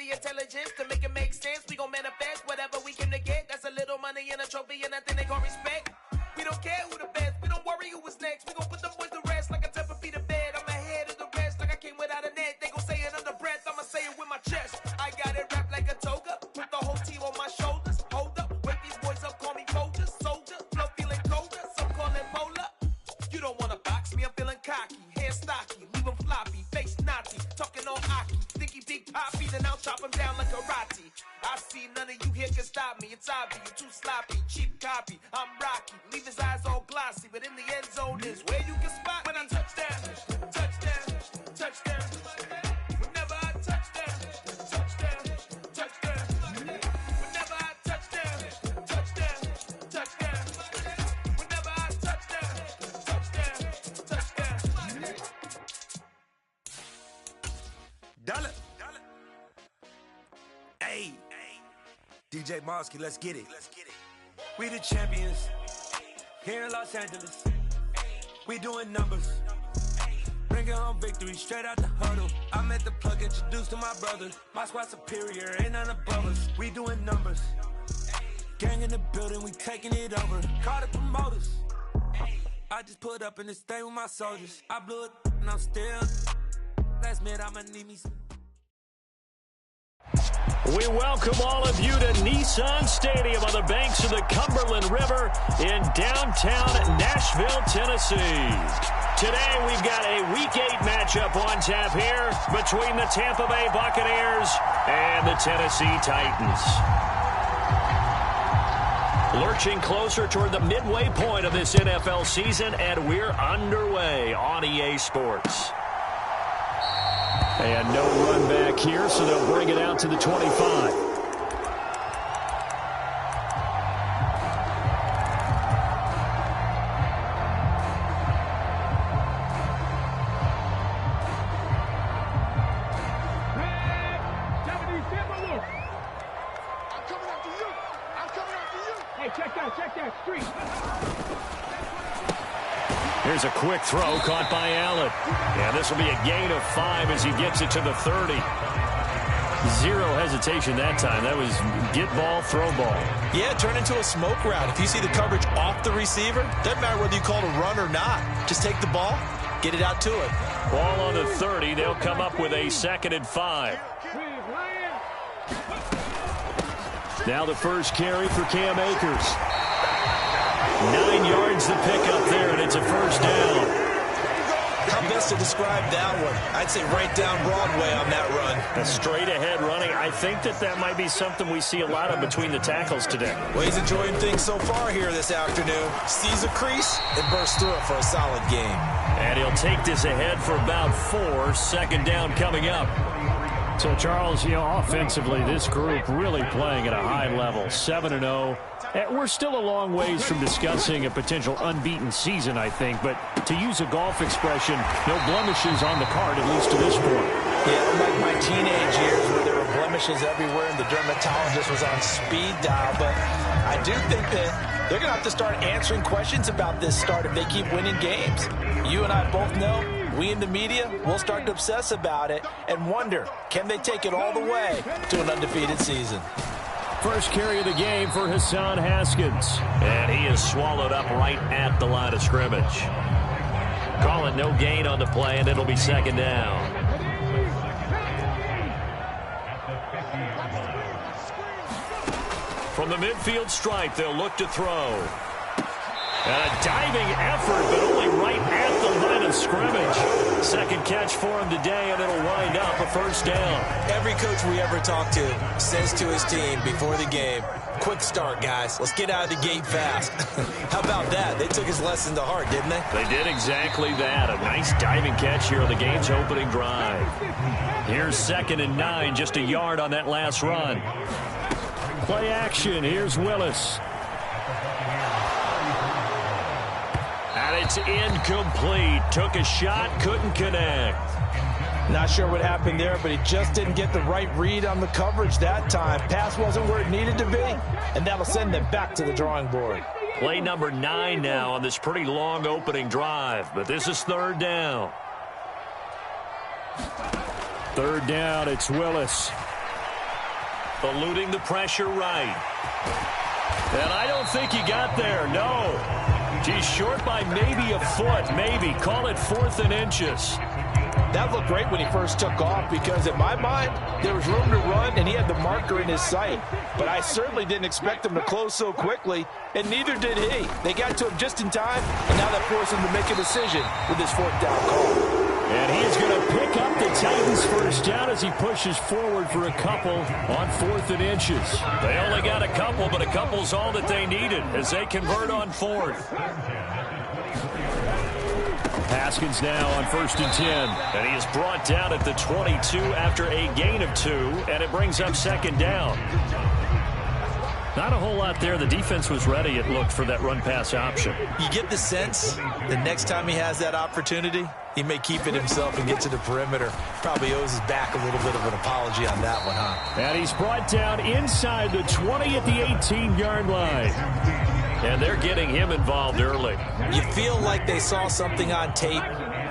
the intelligence to make it make sense. We gon' manifest whatever we came to get. That's a little money and a trophy and nothing they gon' respect. We don't care who the best. We don't worry who was next. We gon' put them boys to rest like a temper feet of bed. I'm ahead of the rest like I came without a net. They gon' say it under breath. I'ma say it with my chest. I got it wrapped like a toga. Put the whole team on my shoulders. Hold up. Wake these boys up. Call me Folgers. Soldier. Flow feeling colder. Some call it polar. You don't wanna box me. I'm feeling cocky. Hair stocky. Leave them floppy. Face Nazi. Talking on Aki. Sticky big poppy. Then I'll chop them down like karate. I see none of you here can stop me. It's obvious. You're too sloppy. Cheap copy. I'm Rocky. Leave his eyes all glossy. But in the end zone is where you can spot when I touchdown. Touchdown. Touchdown. Whenever I touchdown. Touchdown. Touchdown. Whenever I touchdown. Touchdown. Touchdown. Whenever I touchdown. Touchdown. Touchdown. Dollar. Hey. DJ Mosky, let's get it. We the champions here in Los Angeles. We doing numbers. Bringing home victory straight out the huddle. I met the plug, introduced to my brother. My squad superior, ain't none above us. We doing numbers. Gang in the building, we taking it over. Call the promoters. I just put up in this thing with my soldiers. I blew it and I'm still. Last minute, I'ma need me some. We welcome all of you to Nissan Stadium on the banks of the Cumberland River in downtown Nashville, Tennessee. Today we've got a Week 8 matchup on tap here between the Tampa Bay Buccaneers and the Tennessee Titans. Lurching closer toward the midway point of this NFL season, and we're underway on EA Sports. And no run back here, so they'll bring it out to the 25. Here's a quick throw caught by Allen. And this will be a gain of 5 as he gets it to the 30. Zero hesitation that time. That was get ball, throw ball. Yeah, turn into a smoke route. If you see the coverage off the receiver, doesn't matter whether you call it a run or not. Just take the ball, get it out to it. Ball on the 30. They'll come up with a 2nd and 5. Now the first carry for Cam Akers. 9 yards to pick up there, and it's a first down. How best to describe that one? I'd say right down Broadway on that run. A straight-ahead running. I think that might be something we see a lot of between the tackles today. Well, he's enjoying things so far here this afternoon. Sees a crease and bursts through it for a solid game. And he'll take this ahead for about 4. 2nd down coming up. So, Charles, offensively, this group really playing at a high level, 7-0. We're still a long ways from discussing a potential unbeaten season, I think. But to use a golf expression, no blemishes on the card, at least to this point. Yeah, like my teenage years where there were blemishes everywhere and the dermatologist was on speed dial. But I do think that they're going to have to start answering questions about this start if they keep winning games. You and I both know, we in the media will start to obsess about it and wonder, can they take it all the way to an undefeated season? First carry of the game for Hassan Haskins. And he is swallowed up right at the line of scrimmage. Call it no gain on the play, and it'll be 2nd down. From the midfield stripe, they'll look to throw. And a diving effort, but only right at the line of scrimmage. 2nd catch for him today, and it'll wind up a first down. Every coach we ever talk to says to his team before the game, quick start, guys. Let's get out of the gate fast. How about that? They took his lesson to heart, didn't they? They did exactly that. A nice diving catch here on the game's opening drive. Here's 2nd and 9, just a yard on that last run. Play action. Here's Willis. And it's incomplete. Took a shot, couldn't connect. Not sure what happened there, but he just didn't get the right read on the coverage that time. Pass wasn't where it needed to be, and that'll send them back to the drawing board. Play number 9 now on this pretty long opening drive, but this is 3rd down. 3rd down, it's Willis. eluding the pressure right. And I don't think he got there, no. He's short by maybe a foot, maybe. Call it 4th and inches. That looked great when he first took off because, in my mind, there was room to run and he had the marker in his sight. But I certainly didn't expect him to close so quickly, and neither did he. They got to him just in time, and now that forced him to make a decision with his 4th down call. And he is going to pick up the Titans' first down as he pushes forward for a couple on 4th and inches. They only got a couple, but a couple's all that they needed as they convert on 4th. Haskins now on 1st and 10. And he is brought down at the 22 after a gain of 2, and it brings up 2nd down. Not a whole lot there. The defense was ready, it looked, for that run-pass option. You get the sense the next time he has that opportunity, he may keep it himself and get to the perimeter. Probably owes his back a little bit of an apology on that one, huh? And he's brought down inside the 20 at the 18-yard line. And they're getting him involved early. You feel like they saw something on tape,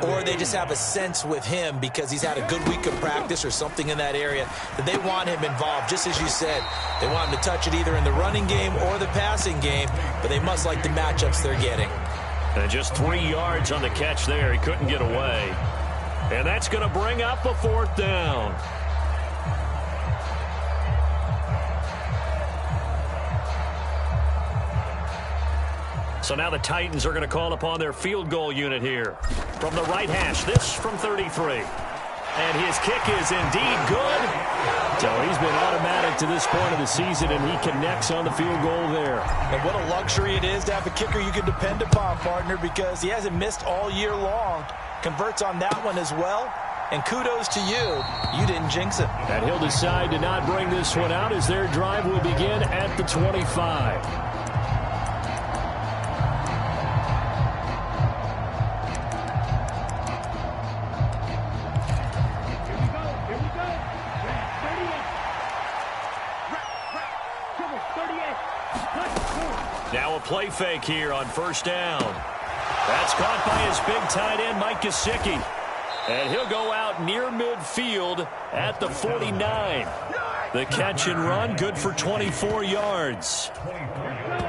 or they just have a sense with him because he's had a good week of practice or something in that area that they want him involved. Just as you said, they want him to touch it either in the running game or the passing game, but they must like the matchups they're getting. And just 3 yards on the catch there. He couldn't get away. And that's going to bring up a 4th down. So now the Titans are going to call upon their field goal unit here. From the right hash, this from 33. And his kick is indeed good. So he's been automatic to this point of the season, and he connects on the field goal there. And what a luxury it is to have a kicker you can depend upon, partner, because he hasn't missed all year long. Converts on that one as well. And kudos to you. You didn't jinx it. And he'll decide to not bring this one out as their drive will begin at the 25. Now a play fake here on 1st down. That's caught by his big tight end, Mike Gesicki. And he'll go out near midfield at the 49. The catch and run, good for 24 yards.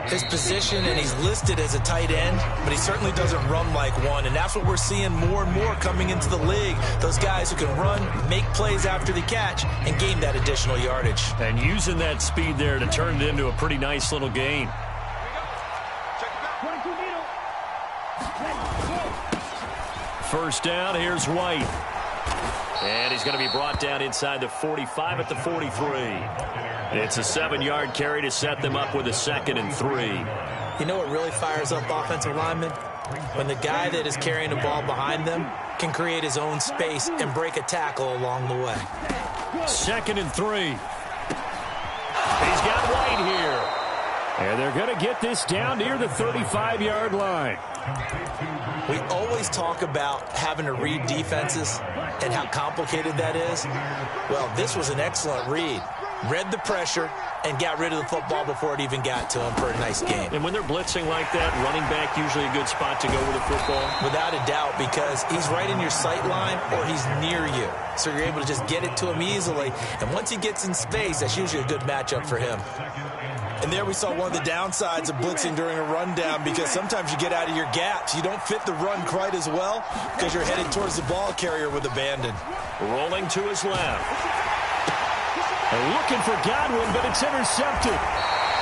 His position, and he's listed as a tight end, but he certainly doesn't run like one, and that's what we're seeing more and more coming into the league. Those guys who can run, make plays after the catch, and gain that additional yardage. And using that speed there to turn it into a pretty nice little gain. First down, here's White. And he's going to be brought down inside the 45 at the 43. It's a 7-yard carry to set them up with a 2nd and 3. You know what really fires up offensive linemen? When the guy that is carrying the ball behind them can create his own space and break a tackle along the way. 2nd and 3. He's got White here. And they're going to get this down near the 35-yard line. We always talk about having to read defenses and how complicated that is. Well, this was an excellent read. Read the pressure and got rid of the football before it even got to him for a nice game. And when they're blitzing like that, running back usually a good spot to go with the football? Without a doubt, because he's right in your sight line or he's near you. So you're able to just get it to him easily. And once he gets in space, that's usually a good matchup for him. And there we saw one of the downsides of blitzing during a rundown, because sometimes you get out of your gaps. You don't fit the run quite as well because you're headed towards the ball carrier with abandon. Rolling to his left. And looking for Godwin, but it's intercepted.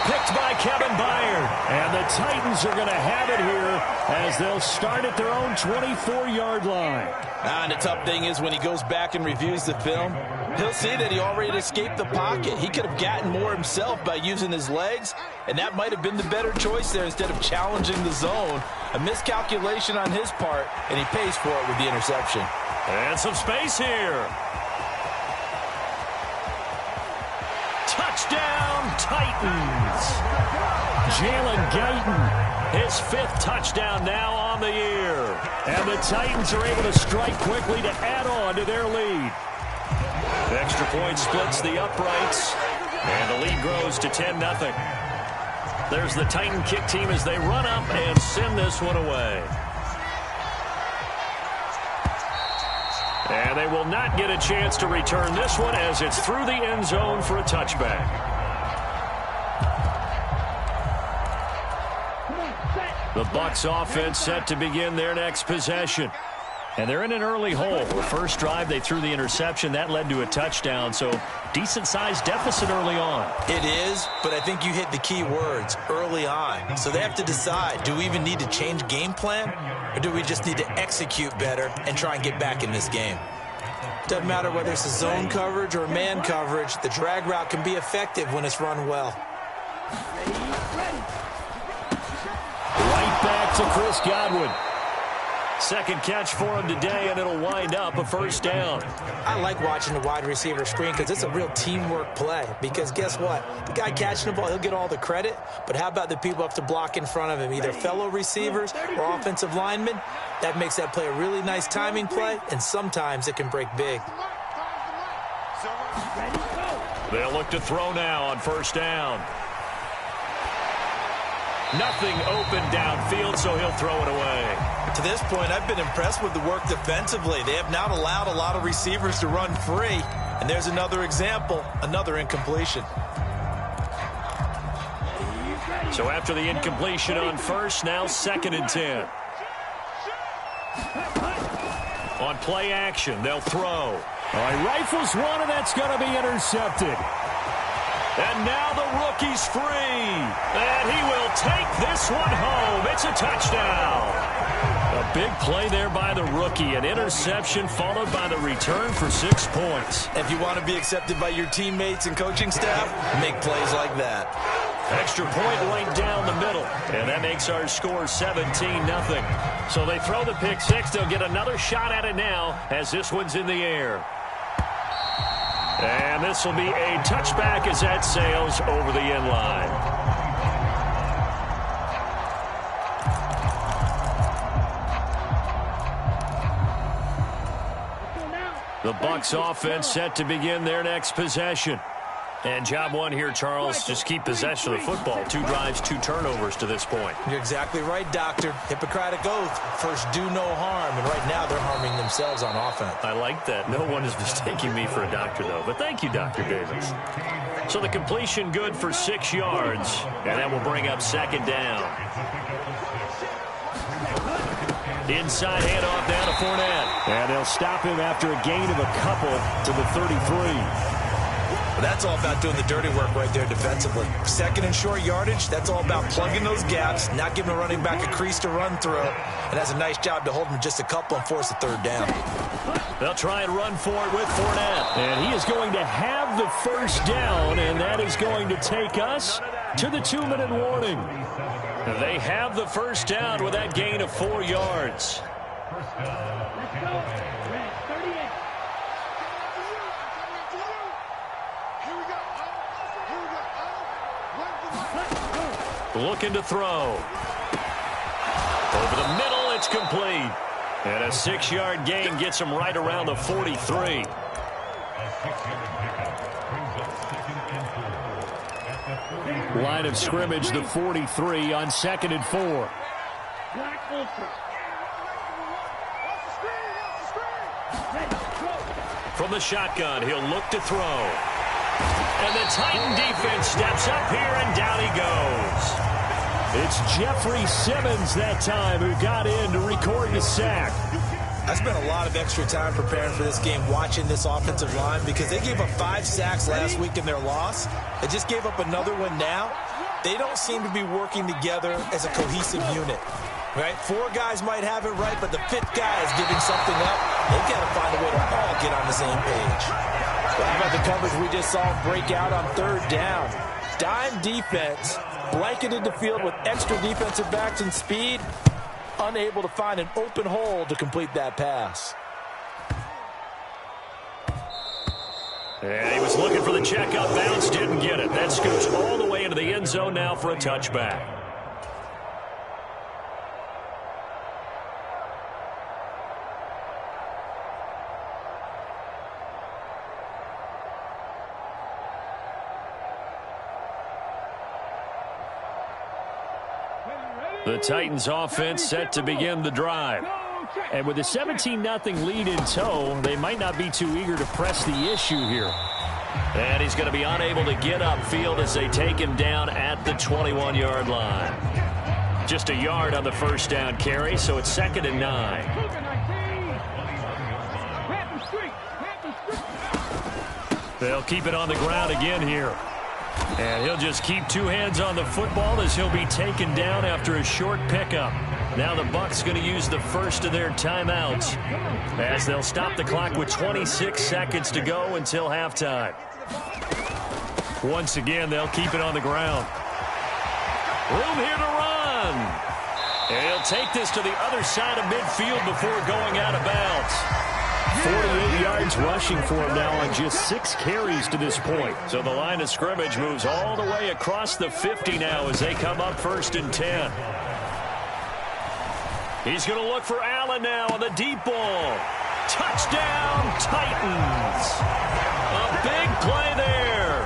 Picked by Kevin Byard. And the Titans are going to have it here as they'll start at their own 24-yard line. And the tough thing is when he goes back and reviews the film, he'll see that he already escaped the pocket. He could have gotten more himself by using his legs, and that might have been the better choice there instead of challenging the zone. A miscalculation on his part, and he pays for it with the interception. And some space here. Touchdown, Titans. Jalen Guyton, his 5th touchdown now on the year. And the Titans are able to strike quickly to add on to their lead. The extra point splits the uprights, and the lead grows to 10-0. There's the Titan kick team as they run up and send this one away. And they will not get a chance to return this one as it's through the end zone for a touchback. The Bucs offense set to begin their next possession. And they're in an early hole. The first drive, they threw the interception. That led to a touchdown, so decent-sized deficit early on. It is, but I think you hit the key words, early on. So they have to decide, do we even need to change game plan, or do we just need to execute better and try and get back in this game? Doesn't matter whether it's a zone coverage or man coverage, the drag route can be effective when it's run well. Right back to Chris Godwin. Second catch for him today, and it'll wind up a first down. I like watching the wide receiver screen because it's a real teamwork play. Because guess what? The guy catching the ball, he'll get all the credit. But how about the people up to block in front of him, either fellow receivers or offensive linemen? That makes that play a really nice timing play, and sometimes it can break big. They'll look to throw now on first down. Nothing open downfield, so he'll throw it away. To this point, I've been impressed with the work defensively. They have not allowed a lot of receivers to run free. And there's another example, another incompletion. So after the incompletion on first, now 2nd and 10. On play action, they'll throw. All right, rifles one, and that's going to be intercepted. And now the rookie's free. And he will take this one home. It's a touchdown. A big play there by the rookie. An interception followed by the return for 6 points. If you want to be accepted by your teammates and coaching staff, make plays like that. Extra point right down the middle. And that makes our score 17-0. So they throw the pick six. They'll get another shot at it now as this one's in the air. And this will be a touchback as that sails over the end line. The Bucs offense set to begin their next possession. And job one here, Charles, just keep possession of the football. 2 drives, 2 turnovers to this point. You're exactly right, Doctor. Hippocratic oath. First, do no harm. And right now, they're harming themselves on offense. I like that. No one is mistaking me for a doctor, though. But thank you, Dr. Davis. So the completion good for 6 yards. And that will bring up 2nd down. Inside handoff down to Fournette. And they'll stop him after a gain of a couple to the 33. Well, that's all about doing the dirty work right there defensively. 2nd and short yardage, that's all about plugging those gaps, not giving a running back a crease to run through. And that's a nice job to hold him just a couple and force a 3rd down. They'll try and run for it with Fournette. And he is going to have the first down, and that is going to take us to the 2-minute warning. They have the first down with that gain of 4 yards. Looking to throw. Over the middle, it's complete. And a 6-yard gain gets him right around the 43. Line of scrimmage, the 43 on 2nd and 4. From the shotgun, he'll look to throw. And the Titan defense steps up here, and down he goes. It's Jeffrey Simmons that time who got in to record the sack. I spent a lot of extra time preparing for this game watching this offensive line because they gave up 5 sacks last week in their loss. They just gave up another one now. They don't seem to be working together as a cohesive unit. Right? 4 guys might have it right, but the 5th guy is giving something up. They've got to find a way to all get on the same page. How about the coverage we just saw break out on 3rd down? Dime defense, blanketed the field with extra defensive backs and speed, unable to find an open hole to complete that pass. And he was looking for the check-up bounce, didn't get it. That scoots all the way into the end zone now for a touchback. The Titans offense set to begin the drive. And with a 17-0 lead in tow, they might not be too eager to press the issue here. And he's going to be unable to get upfield as they take him down at the 21-yard line. Just a yard on the first down carry, so it's 2nd and 9. They'll keep it on the ground again here. And he'll just keep two hands on the football as he'll be taken down after a short pickup. Now the Bucs going to use the first of their timeouts as they'll stop the clock with 26 seconds to go until halftime. Once again, they'll keep it on the ground. Room here to run. And he'll take this to the other side of midfield before going out of bounds. 48 yards rushing for him now on just 6 carries to this point. So the line of scrimmage moves all the way across the 50 now as they come up 1st and 10. He's going to look for Allen now on the deep ball. Touchdown, Titans. A big play there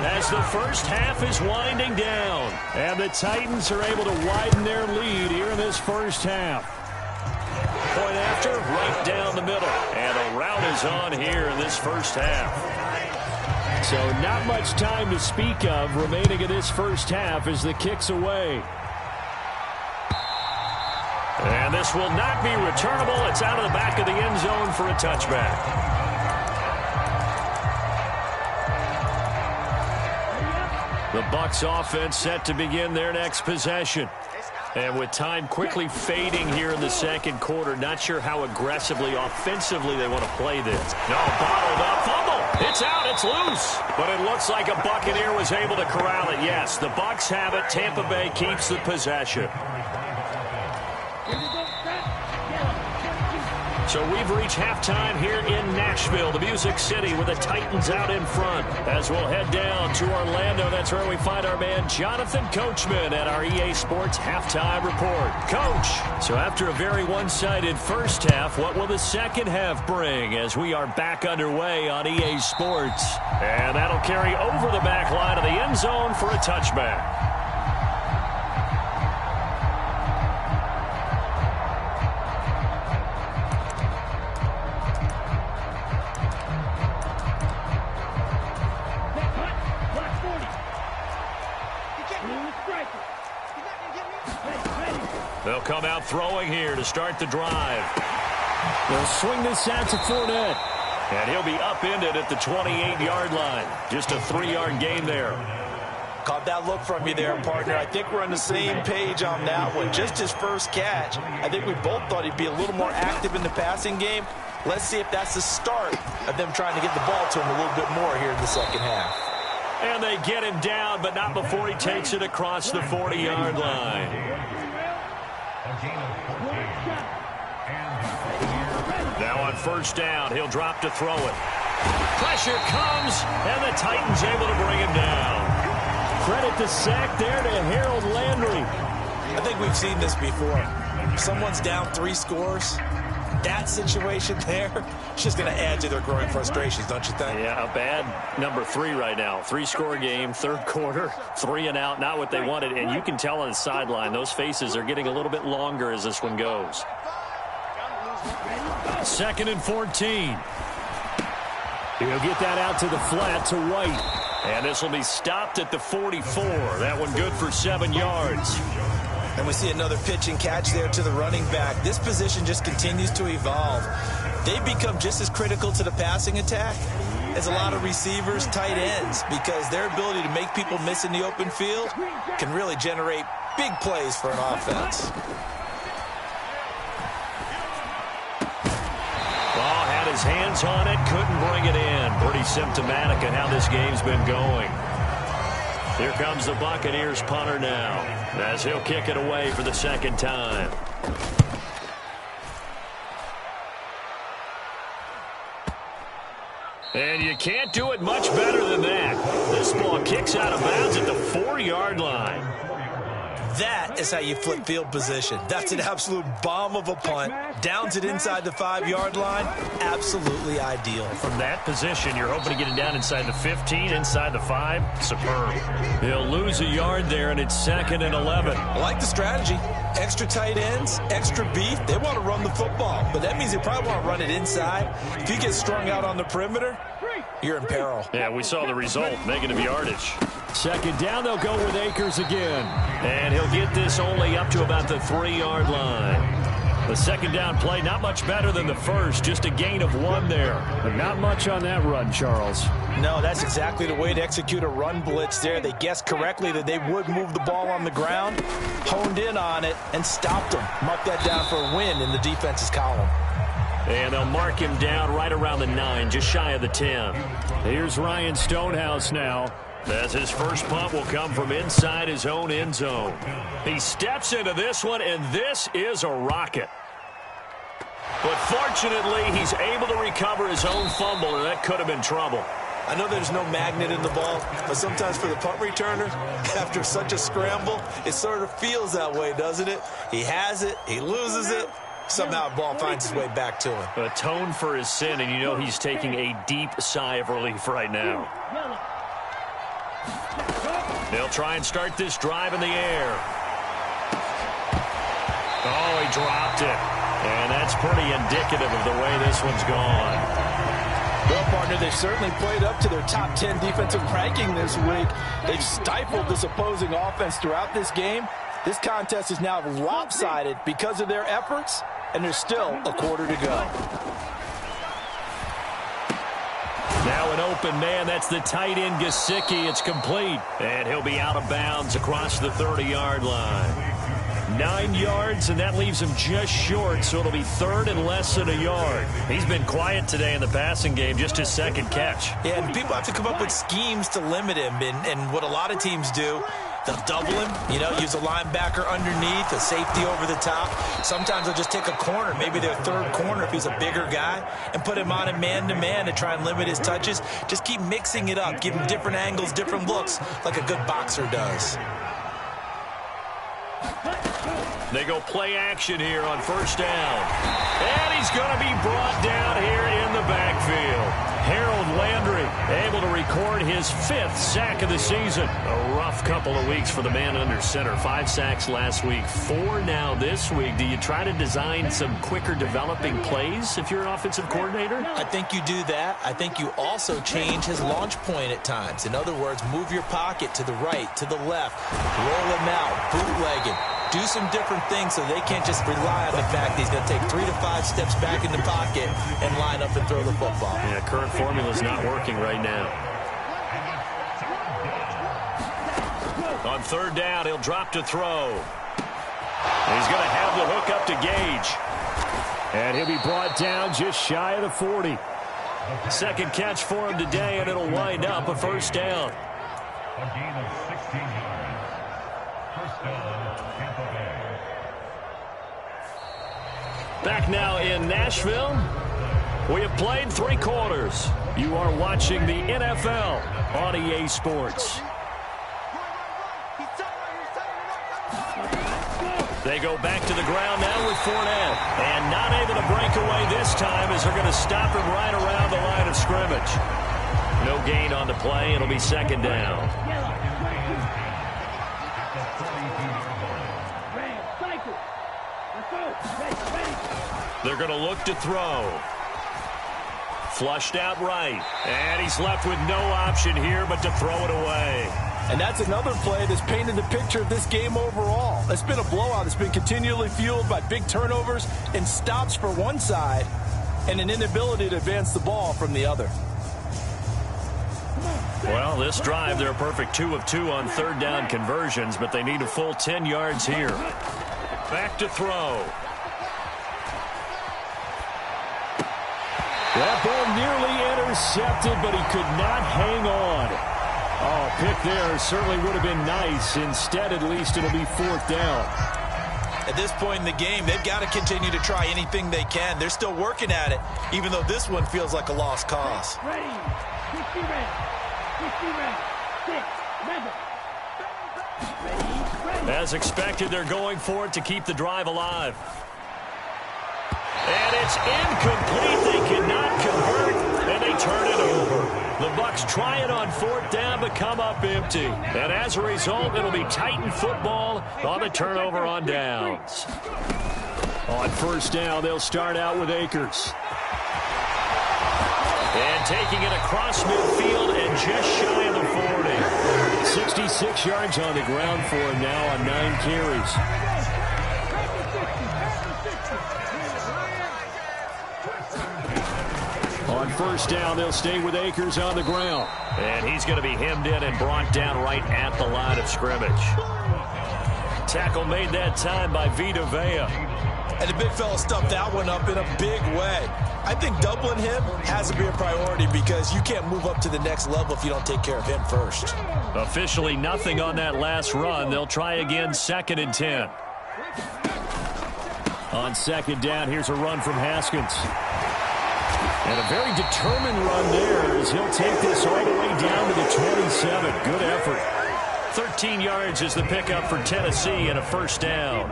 as the first half is winding down. And the Titans are able to widen their lead here in this first half. Point after, right down the middle. And a rout is on here in this first half. So not much time to speak of remaining in this first half as the kick's away. And this will not be returnable. It's out of the back of the end zone for a touchback. The Bucs offense set to begin their next possession. And with time quickly fading here in the second quarter, not sure how aggressively, offensively they want to play this. No, bottled up, fumble. It's out, it's loose. But it looks like a Buccaneer was able to corral it. Yes, the Bucs have it. Tampa Bay keeps the possession. So we've reached halftime here in Nashville, the Music City, with the Titans out in front. As we'll head down to Orlando, that's where we find our man Jonathan Coachman at our EA Sports Halftime Report. Coach, so after a very one-sided first half, what will the second half bring as we are back underway on EA Sports? And that'll carry over the back line of the end zone for a touchback. They'll come out throwing here to start the drive. They'll swing this out to Fournette. And he'll be upended at the 28-yard line. Just a 3-yard gain there. Caught that look from you there, partner. I think we're on the same page on that one. Just his first catch. I think we both thought he'd be a little more active in the passing game. Let's see if that's the start of them trying to get the ball to him a little bit more here in the second half. And they get him down, but not before he takes it across the 40-yard line. Now on first down, he'll drop to throw it. Pressure comes, and the Titans able to bring him down. Credit the sack there to Harold Landry. I think we've seen this before. Someone's down 3 scores. That situation there, it's just going to add to their growing frustrations, don't you think? Yeah, a bad number 3 right now. 3-score game, third quarter, 3 and out, not what they wanted. And you can tell on the sideline, those faces are getting a little bit longer as this one goes. 2nd and 14. He'll get that out to the flat to White. And this will be stopped at the 44. That one good for 7 yards. And we see another pitch and catch there to the running back. This position just continues to evolve. They've become just as critical to the passing attack as a lot of receivers, tight ends, because their ability to make people miss in the open field can really generate big plays for an offense. Ball had his hands on it, couldn't bring it in. Pretty symptomatic of how this game's been going. Here comes the Buccaneers punter now, as he'll kick it away for the second time. And you can't do it much better than that. This ball kicks out of bounds at the 4-yard line. That is how you flip field position. That's an absolute bomb of a punt. Downs it inside the 5-yard line. Absolutely ideal. From that position, you're hoping to get it down inside the 15, inside the 5. Superb. He'll lose a yard there, and it's 2nd and 11. I like the strategy. Extra tight ends, extra beef. They want to run the football, but that means they probably want to run it inside. If you get strung out on the perimeter, you're in peril. Yeah, we saw the result, negative yardage. 2nd down, they'll go with Akers again. And he'll get this only up to about the 3-yard line. The 2nd down play, not much better than the first, just a gain of 1 there. But not much on that run, Charles. No, that's exactly the way to execute a run blitz there. They guessed correctly that they would move the ball on the ground, honed in on it, and stopped them. Mark that down for a win in the defense's column. And they'll mark him down right around the 9, just shy of the 10. Here's Ryan Stonehouse now, as his first punt will come from inside his own end zone. He steps into this one, and this is a rocket. But fortunately, he's able to recover his own fumble, and that could have been trouble. I know there's no magnet in the ball, but sometimes for the punt returner, after such a scramble, it sort of feels that way, doesn't it? He has it, he loses it, somehow the ball finds its way back to him. Atone for his sin, and you know he's taking a deep sigh of relief right now. They'll try and start this drive in the air. Oh, he dropped it. And that's pretty indicative of the way this one's gone. Well, partner, they certainly played up to their top 10 defensive ranking this week. They've stifled this opposing offense throughout this game. This contest is now lopsided because of their efforts, and there's still a quarter to go. Now an open man. That's the tight end, Gesicki. It's complete. And he'll be out of bounds across the 30-yard line. 9 yards, and that leaves him just short, so it'll be 3rd and less than a yard. He's been quiet today in the passing game, just his 2nd catch. Yeah, and people have to come up with schemes to limit him, and what a lot of teams do, they'll double him, use a linebacker underneath, a safety over the top. Sometimes they'll just take a corner, maybe their 3rd corner if he's a bigger guy, and put him on a man-to-man to try and limit his touches. Just keep mixing it up, give him different angles, different looks, like a good boxer does. They go play action here on 1st down. And he's going to be brought down here in the backfield. Harold Landry able to record his 5th sack of the season. A rough couple of weeks for the man under center. 5 sacks last week, 4 now this week. Do you try to design some quicker developing plays if you're an offensive coordinator? I think you do that. I think you also change his launch point at times. In other words, move your pocket to the right, to the left, roll him out, bootleg him. Do some different things so they can't just rely on the fact that he's going to take 3 to 5 steps back in the pocket and line up and throw the football. Yeah, current formula's not working right now. On 3rd down, he'll drop to throw. He's going to have the hook up to Gage. And he'll be brought down just shy of the 40. 2nd catch for him today, and it'll wind up a 1st down. A gain of 16 yards. 1st down, Tampa Bay. Back now in Nashville. We have played 3 quarters. You are watching the NFL on EA Sports. They go back to the ground now with Fournette. And not able to break away this time as they're going to stop him right around the line of scrimmage. No gain on the play. It'll be 2nd down. They're going to look to throw. Flushed out right. And he's left with no option here but to throw it away. And that's another play that's painted the picture of this game overall. It's been a blowout. It's been continually fueled by big turnovers and stops for one side and an inability to advance the ball from the other. Well, this drive, they're a perfect 2 of 2 on 3rd down conversions, but they need a full 10 yards here. Back to throw. That ball nearly intercepted, but he could not hang on. Oh, pick there certainly would have been nice. Instead, at least, it'll be 4th down. At this point in the game, they've got to continue to try anything they can. They're still working at it, even though this one feels like a lost cause. Ready. 60 ready. 60 ready. 6 ready. As expected, they're going for it to keep the drive alive. And it's incomplete. They cannot convert, and they turn it over. The Bucs try it on 4th down, but come up empty. And as a result, it'll be Titan football on the turnover on downs. On 1st down, they'll start out with Akers. And taking it across midfield and just shy of the 40. 66 yards on the ground for him now on 9 carries. On 1st down, they'll stay with Akers on the ground. And he's going to be hemmed in and brought down right at the line of scrimmage. Tackle made that time by Vita Vea. And the big fella stuffed that one up in a big way. I think doubling him has to be a priority because you can't move up to the next level if you don't take care of him first. Officially nothing on that last run. They'll try again 2nd and 10. On 2nd down, here's a run from Haskins. And a very determined run there as he'll take this all the way down to the 27. Good effort. 13 yards is the pickup for Tennessee and a 1st down.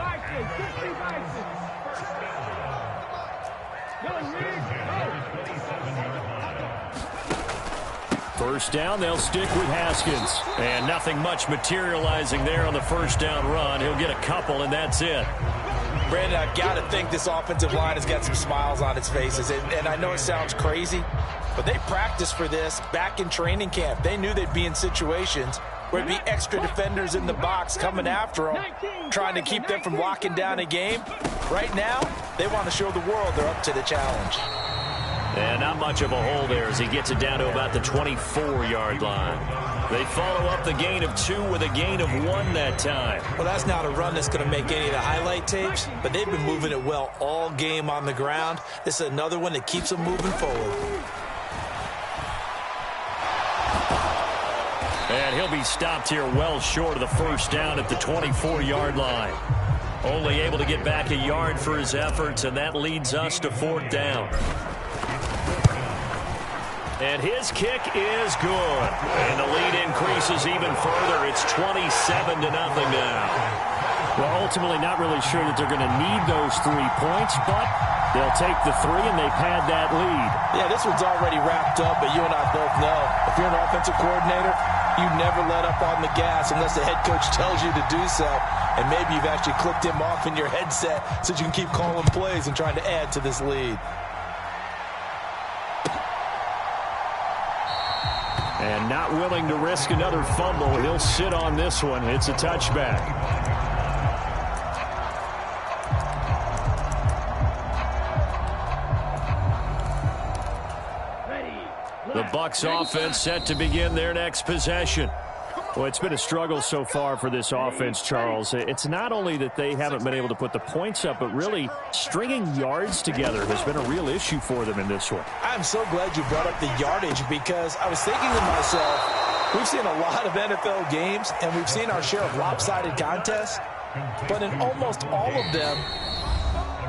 1st down, they'll stick with Haskins. And nothing much materializing there on the 1st down run. He'll get a couple, and that's it. Brandon, I've got to think this offensive line has got some smiles on its faces. And I know it sounds crazy, but they practiced for this back in training camp. They knew they'd be in situations where it'd be extra defenders in the box coming after them, trying to keep them from locking down a game. Right now, they want to show the world they're up to the challenge. And not much of a hole there as he gets it down to about the 24-yard line. They follow up the gain of 2 with a gain of 1 that time. Well, that's not a run that's going to make any of the highlight tapes, but they've been moving it well all game on the ground. This is another one that keeps them moving forward. And he'll be stopped here well short of the 1st down at the 24-yard line. Only able to get back a yard for his efforts, and that leads us to 4th down. And his kick is good. And the lead increases even further. It's 27-0 now. Well, ultimately not really sure that they're going to need those 3 points, but they'll take the 3 and they pad that lead. Yeah, this one's already wrapped up, but you and I both know if you're an offensive coordinator, you never let up on the gas unless the head coach tells you to do so. And maybe you've actually clicked him off in your headset so you can keep calling plays and trying to add to this lead. And not willing to risk another fumble. He'll sit on this one. It's a touchback. The Bucs offense set to begin their next possession. Well, it's been a struggle so far for this offense, Charles. It's not only that they haven't been able to put the points up, but really stringing yards together has been a real issue for them in this one. I'm so glad you brought up the yardage because I was thinking to myself, we've seen a lot of NFL games and we've seen our share of lopsided contests, but in almost all of them,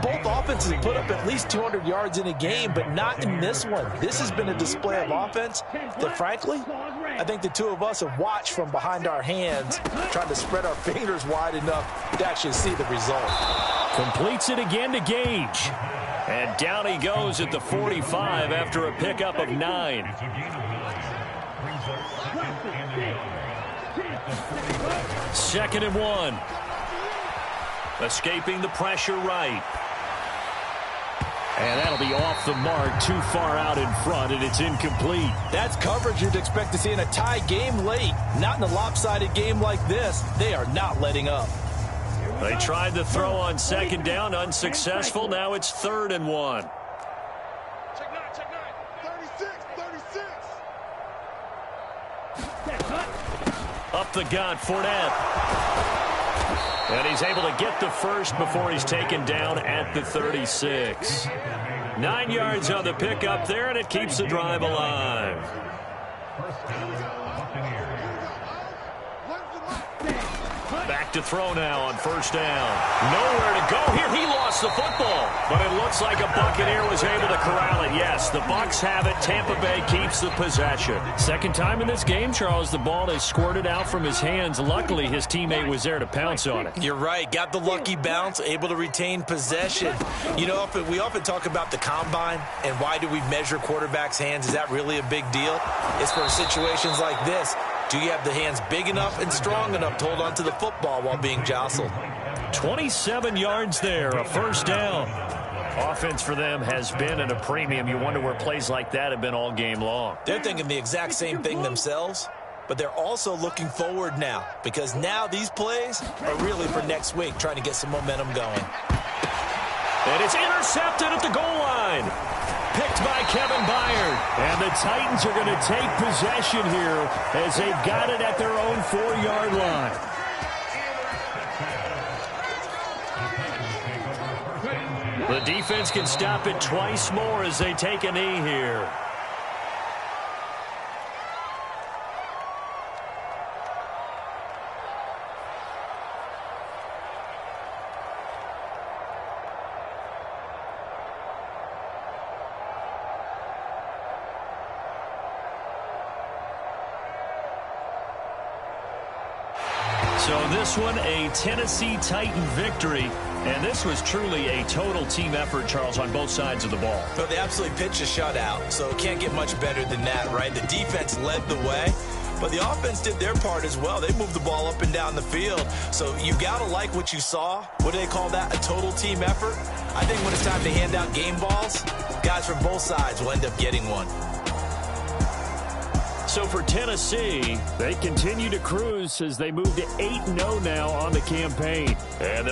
both offenses put up at least 200 yards in a game, but not in this one. This has been a display of offense that, frankly, I think the two of us have watched from behind our hands, trying to spread our fingers wide enough to actually see the result. Completes it again to Gage. And down he goes at the 45 after a pickup of 9. 2nd and 1. Escaping the pressure right. And that'll be off the mark, too far out in front, and it's incomplete. That's coverage you'd expect to see in a tie game late. Not in a lopsided game like this. They are not letting up. They tried the throw on 2nd down, unsuccessful. Now it's 3rd and 1. Check 9. 36. Up the gut, Fournette. And he's able to get the first before he's taken down at the 36. 9 yards on the pickup there, and it keeps the drive alive. Back to throw now on first down. Nowhere to go here. He lost the football. But it looks like a Buccaneer was able to corral it. Yes, the Bucs have it. Tampa Bay keeps the possession. Second time in this game, Charles, the ball has squirted out from his hands. Luckily, his teammate was there to pounce on it. You're right. Got the lucky bounce, able to retain possession. You know, we often talk about the combine and why do we measure quarterbacks' hands. Is that really a big deal? It's for situations like this. Do you have the hands big enough and strong enough to hold on to the football while being jostled? 27 yards there, a first down. Offense for them has been at a premium. You wonder where plays like that have been all game long. They're thinking the exact same thing themselves, but they're also looking forward now because now these plays are really for next week, trying to get some momentum going. And it's intercepted at the goal line. Picked by Kevin Byard. And the Titans are going to take possession here as they've got it at their own 4-yard line. The defense can stop it twice more as they take a knee here. So this one, a Tennessee Titan victory. And this was truly a total team effort, Charles, on both sides of the ball. But they absolutely pitched a shutout, so it can't get much better than that, right? The defense led the way, but the offense did their part as well. They moved the ball up and down the field. So you got to like what you saw. What do they call that? A total team effort? I think when it's time to hand out game balls, guys from both sides will end up getting one. So for Tennessee, they continue to cruise as they move to 8-0 now on the campaign. And